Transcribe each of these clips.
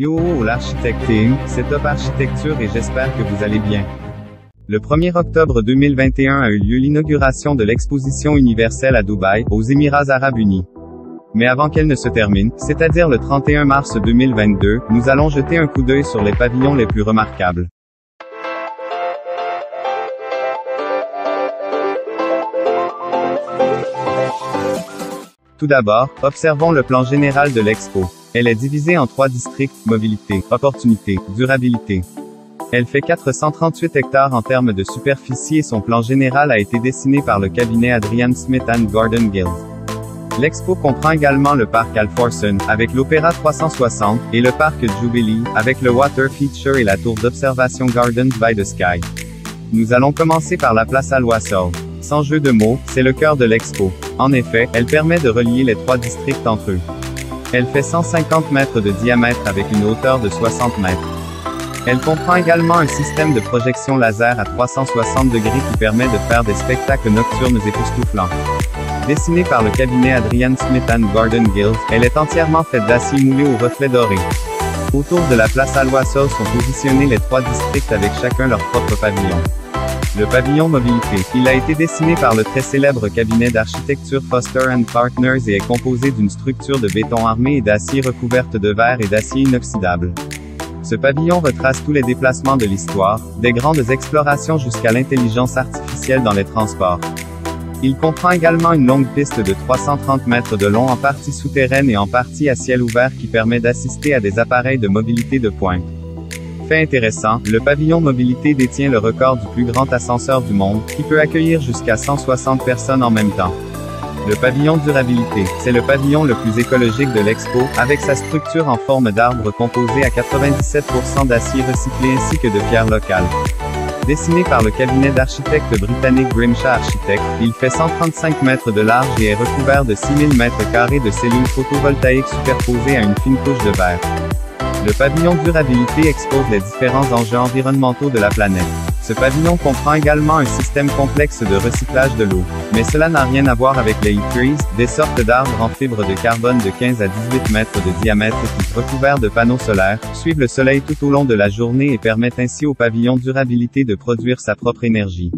Yo, l'architecte team, c'est Top Architecture et j'espère que vous allez bien. Le 1er octobre 2021 a eu lieu l'inauguration de l'exposition universelle à Dubaï, aux Émirats Arabes Unis. Mais avant qu'elle ne se termine, c'est-à-dire le 31 mars 2022, nous allons jeter un coup d'œil sur les pavillons les plus remarquables. Tout d'abord, observons le plan général de l'expo. Elle est divisée en 3 districts, mobilité, opportunité, durabilité. Elle fait 438 hectares en termes de superficie et son plan général a été dessiné par le cabinet Adrian Smith & Gordon Guild. L'expo comprend également le parc Al Forson, avec l'Opéra 360, et le parc Jubilee, avec le Water Feature et la tour d'observation Gardens by the Sky. Nous allons commencer par la place Al Wasl. Sans jeu de mots, c'est le cœur de l'expo. En effet, elle permet de relier les 3 districts entre eux. Elle fait 150 mètres de diamètre avec une hauteur de 60 mètres. Elle comprend également un système de projection laser à 360 degrés qui permet de faire des spectacles nocturnes époustouflants. Dessinée par le cabinet Adrian Smith & Gordon Guild, elle est entièrement faite d'acier moulé au reflet doré. Autour de la place Al Wasl sont positionnés les 3 districts avec chacun leur propre pavillon. Le pavillon mobilité. Il a été dessiné par le très célèbre cabinet d'architecture Foster & Partners et est composé d'une structure de béton armé et d'acier recouverte de verre et d'acier inoxydable. Ce pavillon retrace tous les déplacements de l'histoire, des grandes explorations jusqu'à l'intelligence artificielle dans les transports. Il comprend également une longue piste de 330 mètres de long en partie souterraine et en partie à ciel ouvert qui permet d'assister à des appareils de mobilité de pointe. Fait intéressant, le pavillon mobilité détient le record du plus grand ascenseur du monde, qui peut accueillir jusqu'à 160 personnes en même temps. Le pavillon durabilité, c'est le pavillon le plus écologique de l'expo, avec sa structure en forme d'arbre composée à 97% d'acier recyclé ainsi que de pierres locales. Dessiné par le cabinet d'architectes britannique Grimshaw Architects, il fait 135 mètres de large et est recouvert de 6000 mètres carrés de cellules photovoltaïques superposées à une fine couche de verre. Le pavillon durabilité expose les différents enjeux environnementaux de la planète. Ce pavillon comprend également un système complexe de recyclage de l'eau. Mais cela n'a rien à voir avec les e-trees, des sortes d'arbres en fibre de carbone de 15 à 18 mètres de diamètre qui, recouverts de panneaux solaires, suivent le soleil tout au long de la journée et permettent ainsi au pavillon durabilité de produire sa propre énergie.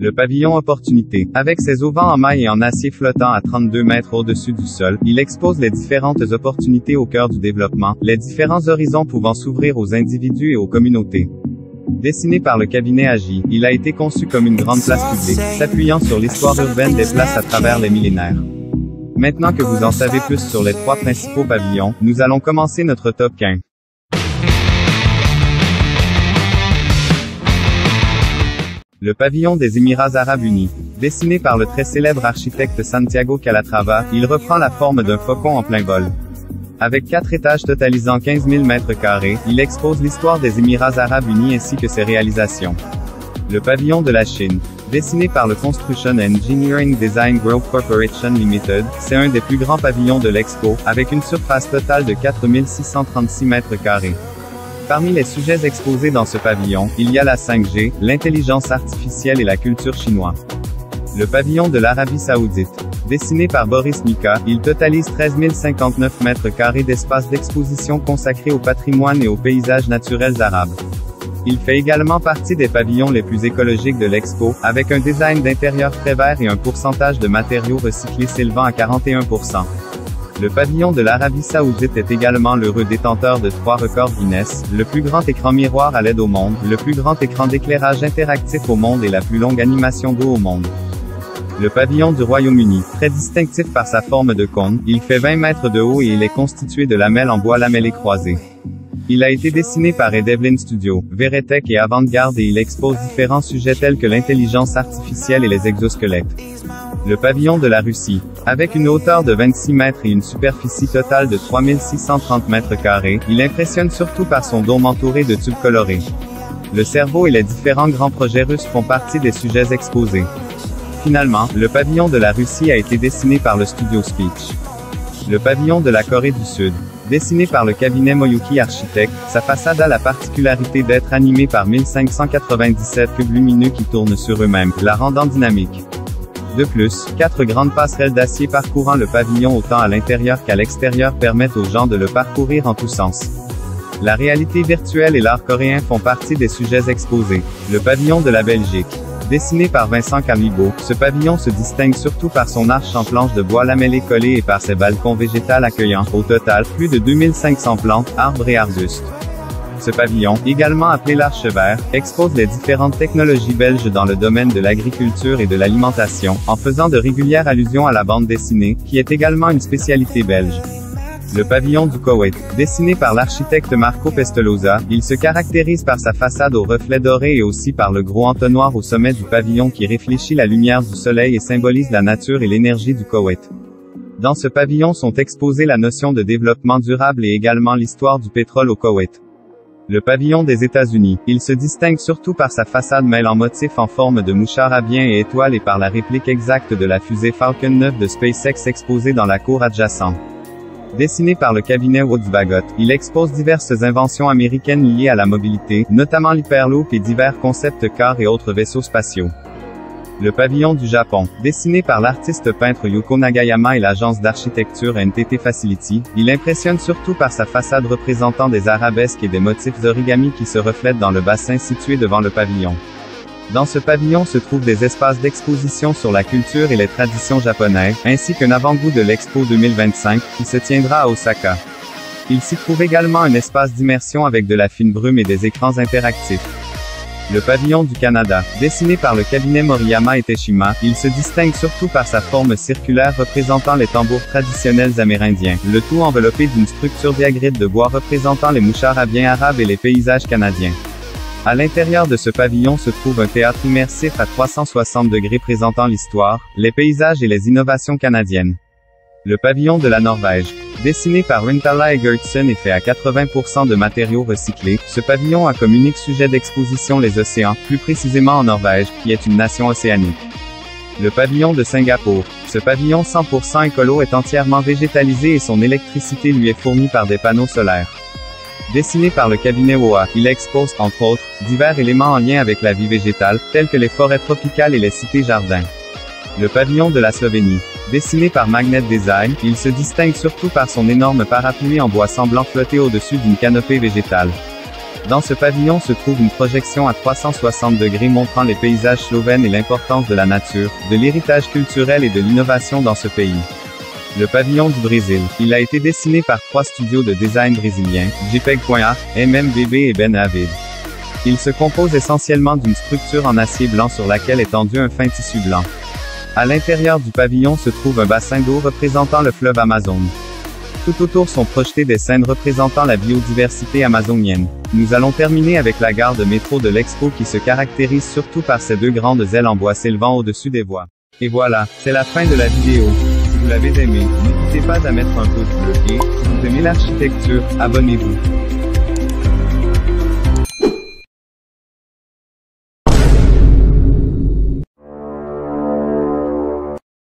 Le pavillon opportunité. Avec ses auvents en maille et en acier flottant à 32 mètres au-dessus du sol, il expose les différentes opportunités au cœur du développement, les différents horizons pouvant s'ouvrir aux individus et aux communautés. Dessiné par le cabinet Agi, il a été conçu comme une grande place publique, s'appuyant sur l'histoire urbaine des places à travers les millénaires. Maintenant que vous en savez plus sur les 3 principaux pavillons, nous allons commencer notre top 15. Le pavillon des Émirats Arabes Unis. Dessiné par le très célèbre architecte Santiago Calatrava, il reprend la forme d'un faucon en plein vol. Avec 4 étages totalisant 15 000 mètres carrés, il expose l'histoire des Émirats Arabes Unis ainsi que ses réalisations. Le pavillon de la Chine. Dessiné par le Construction Engineering Design Group Corporation Limited, c'est un des plus grands pavillons de l'expo, avec une surface totale de 4 636 mètres carrés. Parmi les sujets exposés dans ce pavillon, il y a la 5G, l'intelligence artificielle et la culture chinoise. Le pavillon de l'Arabie Saoudite. Dessiné par Boris Mika, il totalise 13 059 mètres carrés d'espace d'exposition consacré au patrimoine et aux paysages naturels arabes. Il fait également partie des pavillons les plus écologiques de l'expo, avec un design d'intérieur très vert et un pourcentage de matériaux recyclés s'élevant à 41%. Le pavillon de l'Arabie Saoudite est également l'heureux détenteur de 3 records Guinness, le plus grand écran miroir à LED au monde, le plus grand écran d'éclairage interactif au monde et la plus longue animation d'eau au monde. Le pavillon du Royaume-Uni, très distinctif par sa forme de cône, il fait 20 mètres de haut et il est constitué de lamelles en bois lamellé croisé. Il a été dessiné par Edeblin Studio, Veretech et Avant-Garde et il expose différents sujets tels que l'intelligence artificielle et les exosquelettes. Le pavillon de la Russie. Avec une hauteur de 26 mètres et une superficie totale de 3630 mètres carrés, il impressionne surtout par son dôme entouré de tubes colorés. Le cerveau et les différents grands projets russes font partie des sujets exposés. Finalement, le pavillon de la Russie a été dessiné par le studio Speech. Le pavillon de la Corée du Sud. Dessiné par le cabinet Moyuki Architects, sa façade a la particularité d'être animée par 1597 cubes lumineux qui tournent sur eux-mêmes, la rendant dynamique. De plus, 4 grandes passerelles d'acier parcourant le pavillon autant à l'intérieur qu'à l'extérieur permettent aux gens de le parcourir en tous sens. La réalité virtuelle et l'art coréen font partie des sujets exposés. Le pavillon de la Belgique. Dessiné par Vincent Camigo, ce pavillon se distingue surtout par son arche en planches de bois lamellé collé et par ses balcons végétales accueillant, au total, plus de 2500 plantes, arbres et arbustes. Ce pavillon, également appelé l'Arche Vert, expose les différentes technologies belges dans le domaine de l'agriculture et de l'alimentation, en faisant de régulières allusions à la bande dessinée, qui est également une spécialité belge. Le pavillon du Koweït, dessiné par l'architecte Marco Pestelosa, il se caractérise par sa façade aux reflets dorés et aussi par le gros entonnoir au sommet du pavillon qui réfléchit la lumière du soleil et symbolise la nature et l'énergie du Koweït. Dans ce pavillon sont exposées la notion de développement durable et également l'histoire du pétrole au Koweït. Le pavillon des États-Unis, il se distingue surtout par sa façade mêlant motifs en forme de mouche arabien et étoile et par la réplique exacte de la fusée Falcon 9 de SpaceX exposée dans la cour adjacente. Dessiné par le cabinet Woods-Bagot, il expose diverses inventions américaines liées à la mobilité, notamment l'Hyperloop et divers concepts cars et autres vaisseaux spatiaux. Le pavillon du Japon, dessiné par l'artiste peintre Yuko Nagayama et l'agence d'architecture NTT Facility, il impressionne surtout par sa façade représentant des arabesques et des motifs origami qui se reflètent dans le bassin situé devant le pavillon. Dans ce pavillon se trouvent des espaces d'exposition sur la culture et les traditions japonaises, ainsi qu'un avant-goût de l'Expo 2025, qui se tiendra à Osaka. Il s'y trouve également un espace d'immersion avec de la fine brume et des écrans interactifs. Le pavillon du Canada, dessiné par le cabinet Moriyama et Teshima, il se distingue surtout par sa forme circulaire représentant les tambours traditionnels amérindiens, le tout enveloppé d'une structure diagrite de bois représentant les mouches arabiens arabes et les paysages canadiens. À l'intérieur de ce pavillon se trouve un théâtre immersif à 360 degrés présentant l'histoire, les paysages et les innovations canadiennes. Le pavillon de la Norvège. Dessiné par Rintala Egertsen et fait à 80% de matériaux recyclés, ce pavillon a comme unique sujet d'exposition les océans, plus précisément en Norvège, qui est une nation océanique. Le pavillon de Singapour. Ce pavillon 100% écolo est entièrement végétalisé et son électricité lui est fournie par des panneaux solaires. Dessiné par le cabinet WOA, il expose, entre autres, divers éléments en lien avec la vie végétale, tels que les forêts tropicales et les cités-jardins. Le pavillon de la Slovénie. Dessiné par Magnet Design, il se distingue surtout par son énorme parapluie en bois semblant flotter au-dessus d'une canopée végétale. Dans ce pavillon se trouve une projection à 360 degrés montrant les paysages slovènes et l'importance de la nature, de l'héritage culturel et de l'innovation dans ce pays. Le pavillon du Brésil. Il a été dessiné par 3 studios de design brésiliens, JPEG.art, MMVB et Ben Avid. Il se compose essentiellement d'une structure en acier blanc sur laquelle est tendu un fin tissu blanc. À l'intérieur du pavillon se trouve un bassin d'eau représentant le fleuve Amazon. Tout autour sont projetées des scènes représentant la biodiversité amazonienne. Nous allons terminer avec la gare de métro de l'Expo qui se caractérise surtout par ses 2 grandes ailes en bois s'élevant au-dessus des voies. Et voilà, c'est la fin de la vidéo. Si vous l'avez aimé, n'hésitez pas à mettre un pouce bleu et, si vous aimez l'architecture, abonnez-vous.